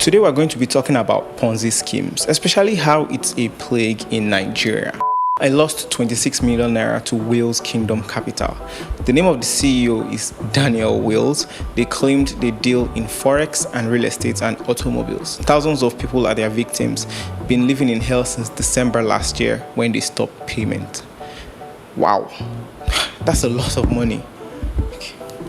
Today we're going to be talking about Ponzi schemes, especially how it's a plague in Nigeria. I lost 26 million naira to Wales Kingdom Capital. The name of the CEO is Daniel Wales. They claimed they deal in forex and real estate and automobiles. Thousands of people are their victims, been living in hell since December last year when they stopped payment. Wow, that's a lot of money.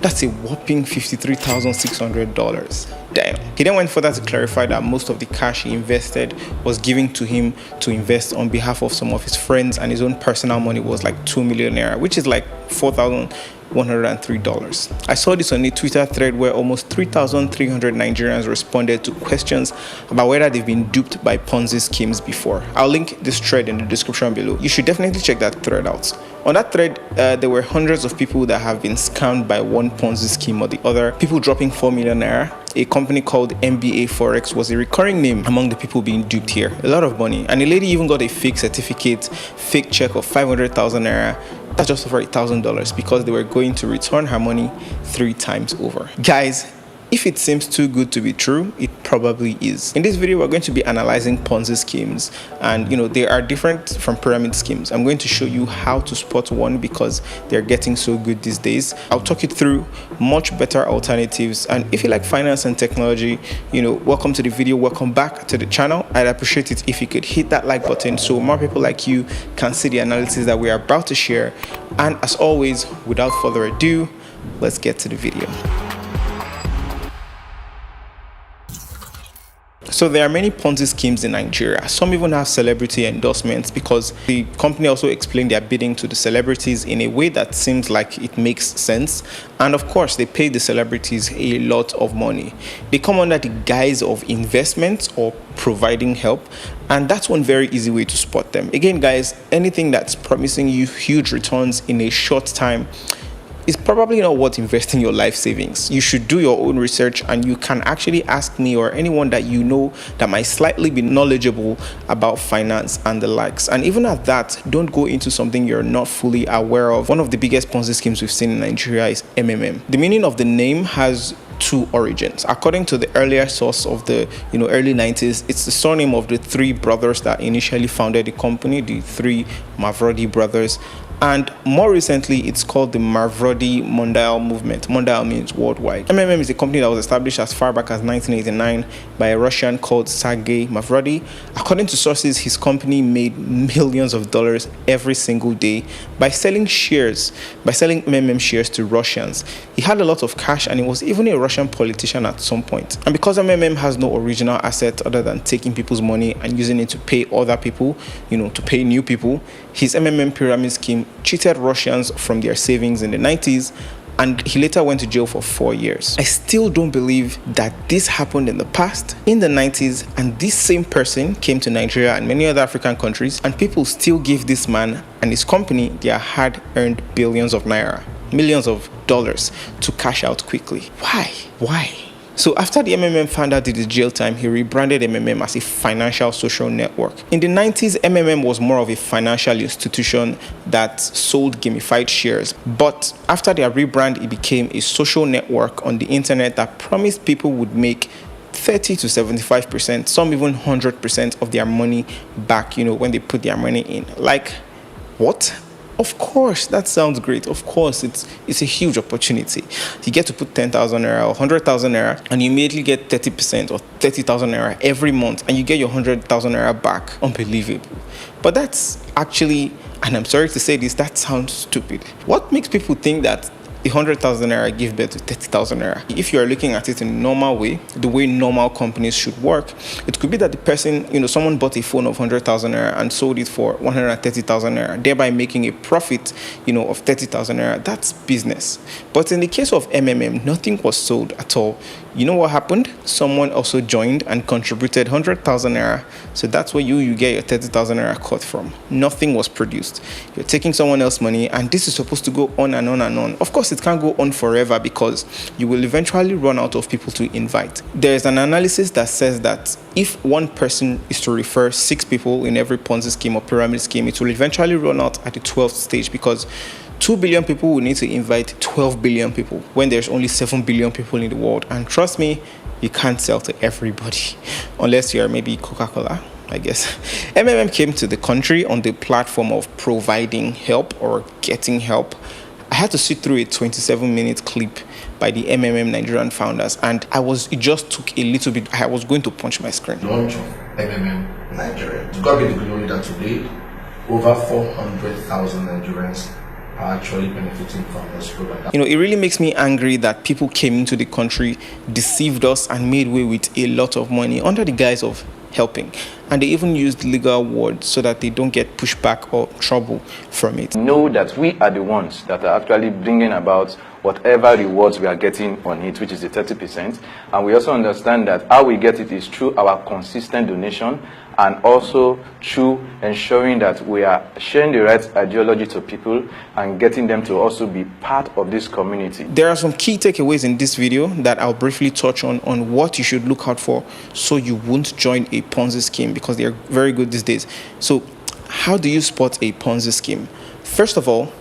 That's a whopping $53,600. Damn. He then went further to clarify that most of the cash he invested was given to him to invest on behalf of some of his friends, and his own personal money was like 2 million naira, which is like $4,103. I saw this on a Twitter thread where almost 3,300 Nigerians responded to questions about whether they've been duped by Ponzi schemes before. I'll link this thread in the description below. You should definitely check that thread out. On that thread, there were hundreds of people that have been scammed by one Ponzi scheme or the other. People dropping 4 million naira. A company called MBA Forex was a recurring name among the people being duped here. A lot of money. And a lady even got a fake certificate, fake check of 500,000 naira. That's just over $1,000 because they were going to return her money 3 times over. Guys, if it seems too good to be true, it probably is. In this video, we're going to be analyzing Ponzi schemes, and they are different from pyramid schemes. I'm going to show you how to spot one because they're getting so good these days. I'll talk you through much better alternatives, and if you like finance and technology, welcome to the video, welcome back to the channel. I'd appreciate it if you could hit that like button so more people like you can see the analysis that we are about to share. And as always, without further ado, let's get to the video. So there are many Ponzi schemes in Nigeria. Some even have celebrity endorsements because the company also explained their bidding to the celebrities in a way that seems like it makes sense. And of course, they pay the celebrities a lot of money. They come under the guise of investment or providing help. And that's one very easy way to spot them. Again, guys, anything that's promising you huge returns in a short time is probably not worth investing your life savings. You should do your own research, and you can actually ask me or anyone that you know that might slightly be knowledgeable about finance and the likes. And even at that, don't go into something you're not fully aware of. One of the biggest Ponzi schemes we've seen in Nigeria is MMM. The meaning of the name has 2 origins. According to the earlier source of the early 90s, it's the surname of the 3 brothers that initially founded the company, the 3 Mavrodi brothers. And more recently, it's called the Mavrodi Mondial movement. Mondial means worldwide. MMM is a company that was established as far back as 1989 by a Russian called Sergei Mavrodi. According to sources, his company made millions of dollars every single day by selling MMM shares to Russians. He had a lot of cash, and he was even a Russian politician at some point. And because MMM has no original asset other than taking people's money and using it to pay other people, to pay new people, his MMM pyramid scheme cheated Russians from their savings in the 90s, and he later went to jail for 4 years. I still don't believe that this happened in the past, in the 90s, and this same person came to Nigeria and many other African countries, and people still give this man and his company their hard-earned billions of naira, millions of dollars to cash out quickly. Why? So after the MMM founder did his jail time, he rebranded MMM as a financial social network. In the 90s, MMM was more of a financial institution that sold gamified shares. But after their rebrand, it became a social network on the internet that promised people would make 30 to 75%, some even 100% of their money back, when they put their money in. Like, what? Of course, that sounds great. Of course, it's a huge opportunity. You get to put 10,000 naira or 100,000 naira, and you immediately get 30% or 30,000 naira every month, and you get your 100,000 naira back. Unbelievable. But that's actually, and I'm sorry to say this, that sounds stupid. What makes people think that 100,000 naira give birth to 30,000 naira? If you are looking at it in a normal way, the way normal companies should work, it could be that the person, someone bought a phone of 100,000 naira and sold it for 130,000 naira, thereby making a profit, of 30,000 naira. That's business. But in the case of MMM, nothing was sold at all. You know what happened? Someone also joined and contributed 100,000 naira. So that's where you get your 30,000 naira cut from. Nothing was produced. You're taking someone else's money, and this is supposed to go on and on and on. Of course, it can't go on forever because you will eventually run out of people to invite. There is an analysis that says that if one person is to refer 6 people in every Ponzi scheme or pyramid scheme, it will eventually run out at the 12th stage because 2 billion people will need to invite 12 billion people when there's only 7 billion people in the world. And trust me, you can't sell to everybody unless you're maybe Coca-Cola, I guess. MMM came to the country on the platform of providing help or getting help. I had to sit through a 27-minute clip by the MMM Nigerian founders, and it just took a little bit. I was going to punch my screen. Launch of MMM Nigeria. To God be the glory that today, over 400,000 Nigerians are actually benefiting from this program. It really makes me angry that people came into the country, deceived us, and made way with a lot of money under the guise of helping. And they even used legal words so that they don't get pushback or trouble from it. Know that we are the ones that are actually bringing about whatever rewards we are getting on it, which is the 30%. And we also understand that how we get it is through our consistent donation and also through ensuring that we are sharing the right ideology to people and getting them to also be part of this community. There are some key takeaways in this video that I'll briefly touch on what you should look out for so you won't join a Ponzi scheme, because they are very good these days. So how do you spot a Ponzi scheme? First of all,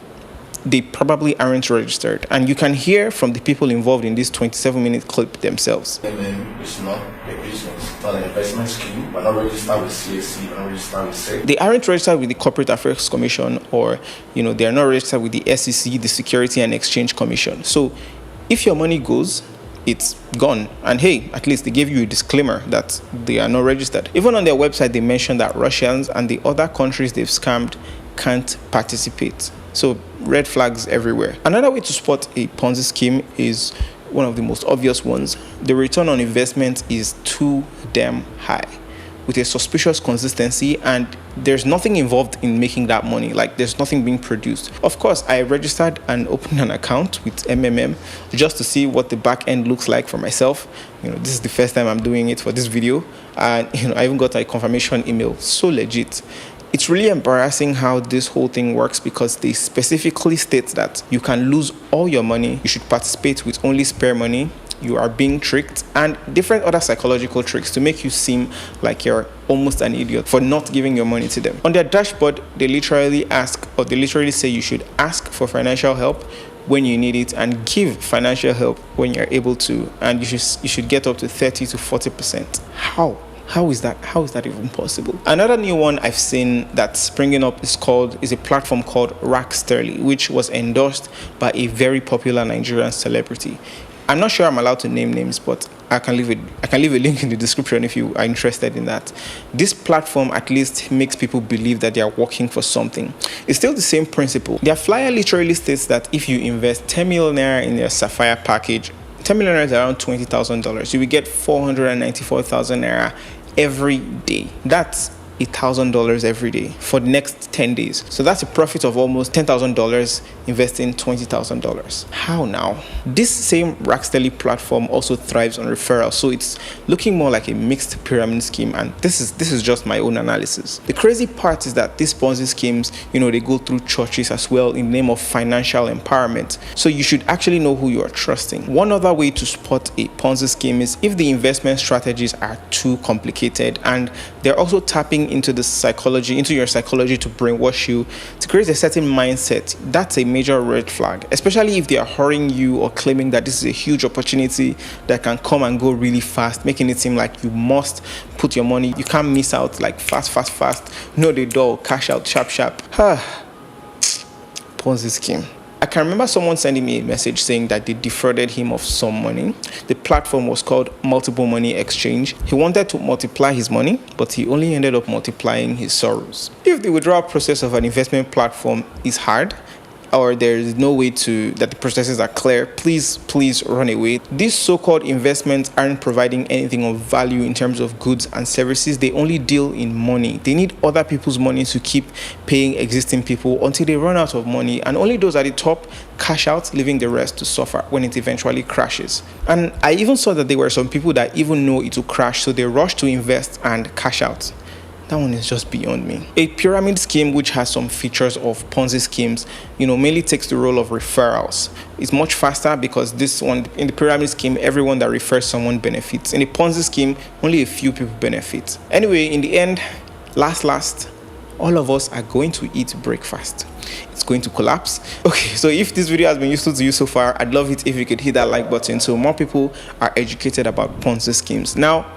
they probably aren't registered, and you can hear from the people involved in this 27-minute clip themselves. It's not a business, it's not an investment scheme. We're not registered with CAC, we're not registered with SEC. They aren't registered with the Corporate Affairs Commission, or they are not registered with the SEC, the Security and Exchange Commission. So if your money goes, it's gone. And hey, at least they gave you a disclaimer that they are not registered. Even on their website, they mentioned that Russians and the other countries they've scammed can't participate. So red flags everywhere. Another way to spot a Ponzi scheme is one of the most obvious ones. The return on investment is too damn high, with a suspicious consistency, and there's nothing involved in making that money. Like, there's nothing being produced. Of course, I registered and opened an account with MMM just to see what the back end looks like for myself. This is the first time I'm doing it for this video, and I even got a confirmation email. So legit. It's really embarrassing how this whole thing works, because they specifically state that you can lose all your money, you should participate with only spare money, you are being tricked, and different other psychological tricks to make you seem like you're almost an idiot for not giving your money to them. On their dashboard, they literally say you should ask for financial help when you need it and give financial help when you're able to, and you should get up to 30 to 40%. How is that even possible? Another new one I've seen that's springing up is a platform called Racksterly, which was endorsed by a very popular Nigerian celebrity. I'm not sure I'm allowed to name names, but I can leave a link in the description if you are interested in that. This platform at least makes people believe that they are working for something. It's still the same principle. Their flyer literally states that if you invest 10 million naira in their Sapphire package, 10 million naira is around $20,000. You will get 494,000 naira every day. That's $1,000 every day for the next 10 days. So that's a profit of almost $10,000 investing $20,000. How now? This same Racksterly platform also thrives on referrals, so it's looking more like a mixed pyramid scheme, and this is just my own analysis. The crazy part is that these Ponzi schemes, they go through churches as well in the name of financial empowerment. So you should actually know who you are trusting. One other way to spot a Ponzi scheme is if the investment strategies are too complicated and they're also tapping into your psychology to brainwash you, to create a certain mindset. That's a major red flag, especially if they are hurrying you or claiming that this is a huge opportunity that can come and go really fast, making it seem like you must put your money, you can't miss out, like fast, know the door, cash out sharp. Ponzi scheme. I can remember someone sending me a message saying that they defrauded him of some money. The platform was called Multiple Money Exchange. He wanted to multiply his money, but he only ended up multiplying his sorrows. If the withdrawal process of an investment platform is hard, or there is no way that the processes are clear, please run away. These so-called investments aren't providing anything of value in terms of goods and services. They only deal in money. They need other people's money to keep paying existing people until they run out of money, and only those at the top cash out, leaving the rest to suffer when it eventually crashes. And I even saw that there were some people that even know it will crash, so they rush to invest and cash out. That one is just beyond me. A pyramid scheme, which has some features of Ponzi schemes, mainly takes the role of referrals. It's much faster because this one, in the pyramid scheme, everyone that refers someone benefits. In a Ponzi scheme, only a few people benefit. Anyway, in the end, last, all of us are going to eat breakfast. It's going to collapse. Okay, so if this video has been useful to you so far, I'd love it if you could hit that like button so more people are educated about Ponzi schemes. Now,